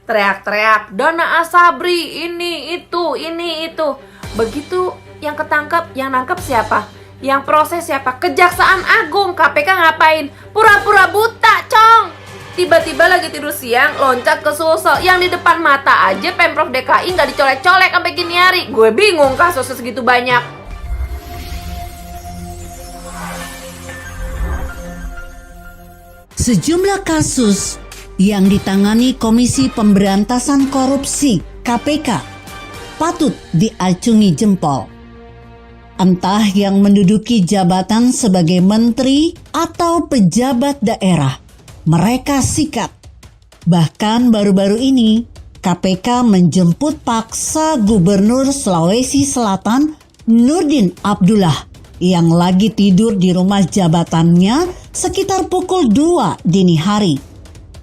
Teriak-teriak, Dana Asabri, ini itu. Begitu yang ketangkap, yang nangkep siapa? Yang proses siapa? Kejaksaan Agung. KPK ngapain? Pura-pura buta, cong. Tiba-tiba lagi tidur siang, loncat ke Sulsel. Yang di depan mata aja Pemprov DKI nggak dicolek-colek sampai gini hari. Gue bingung kasusnya segitu banyak. Sejumlah kasus yang ditangani Komisi Pemberantasan Korupsi (KPK) patut diacungi jempol. Entah yang menduduki jabatan sebagai menteri atau pejabat daerah, mereka sikat. Bahkan baru-baru ini KPK menjemput paksa Gubernur Sulawesi Selatan Nurdin Abdullah yang lagi tidur di rumah jabatannya sekitar pukul 2 dini hari.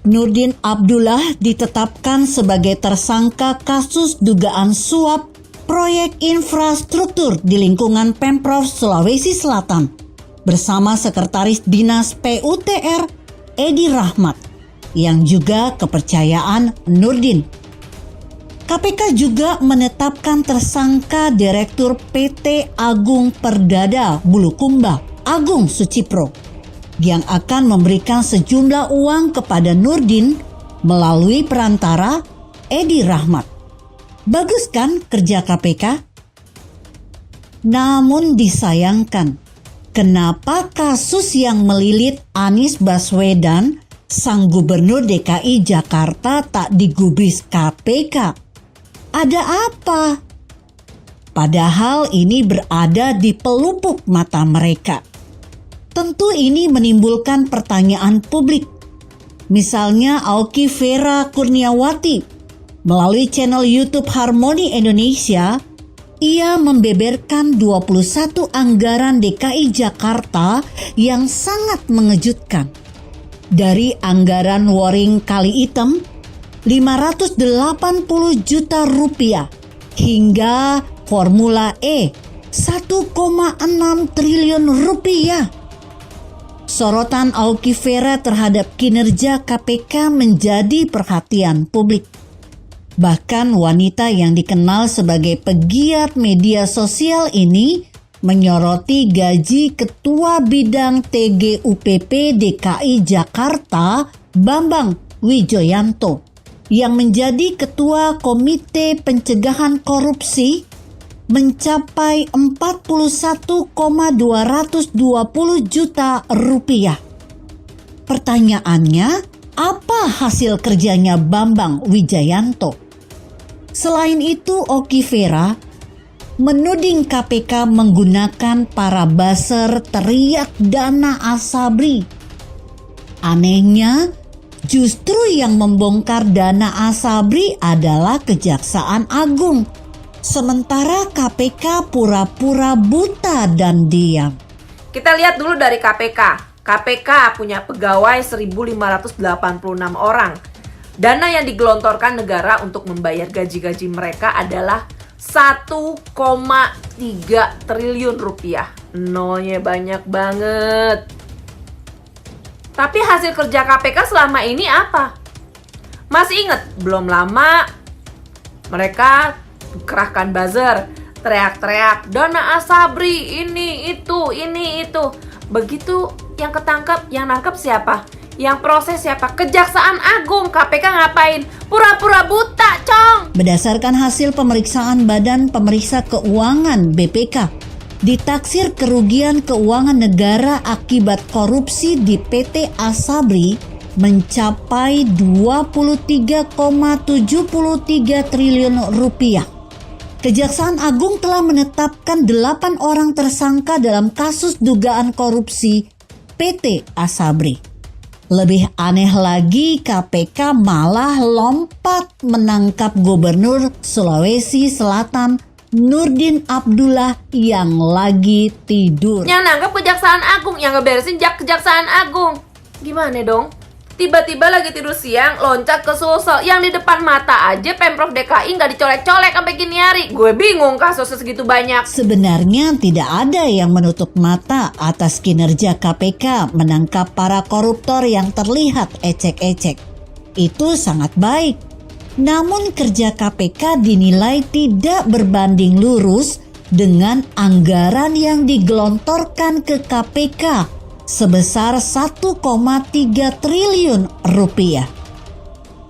Nurdin Abdullah ditetapkan sebagai tersangka kasus dugaan suap proyek infrastruktur di lingkungan Pemprov Sulawesi Selatan bersama Sekretaris Dinas PUTR Edi Rahmat yang juga kepercayaan Nurdin. KPK juga menetapkan tersangka Direktur PT Agung Perdada Bulukumba Agung Sucipro yang akan memberikan sejumlah uang kepada Nurdin melalui perantara Edi Rahmat. Bagus kan kerja KPK? Namun disayangkan, kenapa kasus yang melilit Anies Baswedan, sang gubernur DKI Jakarta, tak digubris KPK? Ada apa? Padahal ini berada di pelupuk mata mereka. Tentu ini menimbulkan pertanyaan publik. Misalnya Auky Vera Kurniawati, melalui channel YouTube Harmoni Indonesia, ia membeberkan 21 anggaran DKI Jakarta yang sangat mengejutkan. Dari anggaran Waring Kali Item, 580 juta rupiah, hingga Formula E, 1,6 triliun rupiah. Sorotan Auky Vera terhadap kinerja KPK menjadi perhatian publik. Bahkan wanita yang dikenal sebagai pegiat media sosial ini menyoroti gaji Ketua Bidang TGUPP DKI Jakarta Bambang Wijoyanto yang menjadi Ketua Komite Pencegahan Korupsi mencapai 41,220 juta rupiah. Pertanyaannya, apa hasil kerjanya Bambang Wijoyanto? Selain itu, Auky Vera menuding KPK menggunakan para buzzer teriak Dana Asabri. Anehnya, justru yang membongkar Dana Asabri adalah Kejaksaan Agung. Sementara KPK pura-pura buta dan diam. Kita lihat dulu dari KPK. KPK punya pegawai 1.586 orang. Dana yang digelontorkan negara untuk membayar gaji-gaji mereka adalah 1,3 triliun rupiah. Nolnya banyak banget. Tapi hasil kerja KPK selama ini apa? Masih ingat? Belum lama mereka kerahkan buzzer, teriak-teriak, Dana Asabri, ini itu. Begitu yang ketangkap, yang nangkep siapa? Yang proses siapa? Kejaksaan Agung. KPK ngapain? Pura-pura buta, cong. Berdasarkan hasil pemeriksaan Badan Pemeriksa Keuangan BPK, ditaksir kerugian keuangan negara akibat korupsi di PT Asabri mencapai 23,73 triliun rupiah. Kejaksaan Agung telah menetapkan 8 orang tersangka dalam kasus dugaan korupsi PT Asabri. Lebih aneh lagi, KPK malah lompat menangkap Gubernur Sulawesi Selatan Nurdin Abdullah yang lagi tidur. Yang nangkep Kejaksaan Agung, yang ngeberesin Kejaksaan Agung. Gimana dong? Tiba-tiba lagi tidur siang, loncat ke Sulsel. Yang di depan mata aja Pemprov DKI nggak dicolek-colek sampai gini hari. Gue bingung kasusnya segitu banyak. Sebenarnya tidak ada yang menutup mata atas kinerja KPK menangkap para koruptor yang terlihat ecek-ecek. Itu sangat baik. Namun kerja KPK dinilai tidak berbanding lurus dengan anggaran yang digelontorkan ke KPK sebesar 1,3 triliun rupiah.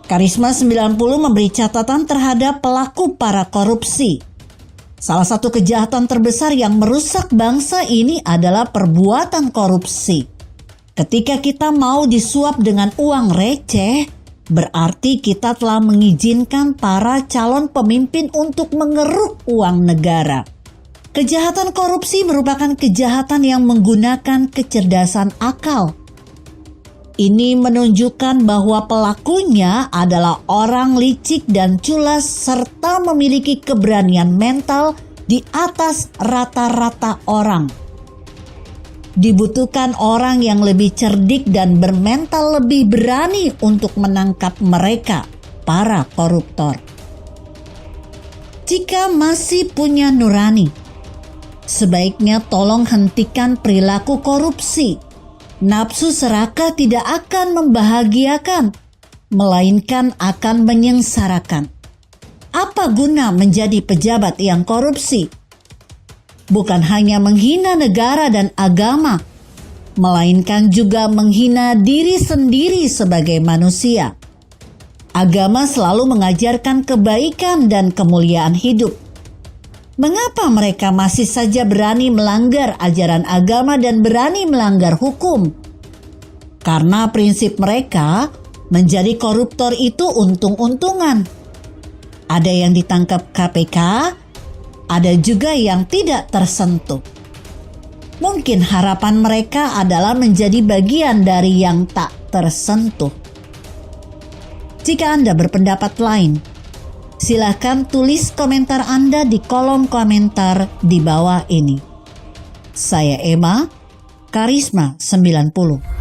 Karisma 90 memberi catatan terhadap pelaku para korupsi. Salah satu kejahatan terbesar yang merusak bangsa ini adalah perbuatan korupsi. Ketika kita mau disuap dengan uang receh, berarti kita telah mengizinkan para calon pemimpin untuk mengeruk uang negara. Kejahatan korupsi merupakan kejahatan yang menggunakan kecerdasan akal. Ini menunjukkan bahwa pelakunya adalah orang licik dan culas serta memiliki keberanian mental di atas rata-rata orang. Dibutuhkan orang yang lebih cerdik dan bermental lebih berani untuk menangkap mereka, para koruptor. Jika masih punya nurani, sebaiknya tolong hentikan perilaku korupsi. Nafsu serakah tidak akan membahagiakan, melainkan akan menyengsarakan. Apa guna menjadi pejabat yang korupsi? Bukan hanya menghina negara dan agama, melainkan juga menghina diri sendiri sebagai manusia. Agama selalu mengajarkan kebaikan dan kemuliaan hidup. Mengapa mereka masih saja berani melanggar ajaran agama dan berani melanggar hukum? Karena prinsip mereka menjadi koruptor itu untung-untungan. Ada yang ditangkap KPK, ada juga yang tidak tersentuh. Mungkin harapan mereka adalah menjadi bagian dari yang tak tersentuh. Jika Anda berpendapat lain, silakan tulis komentar Anda di kolom komentar di bawah ini. Saya Emma, Karisma 90.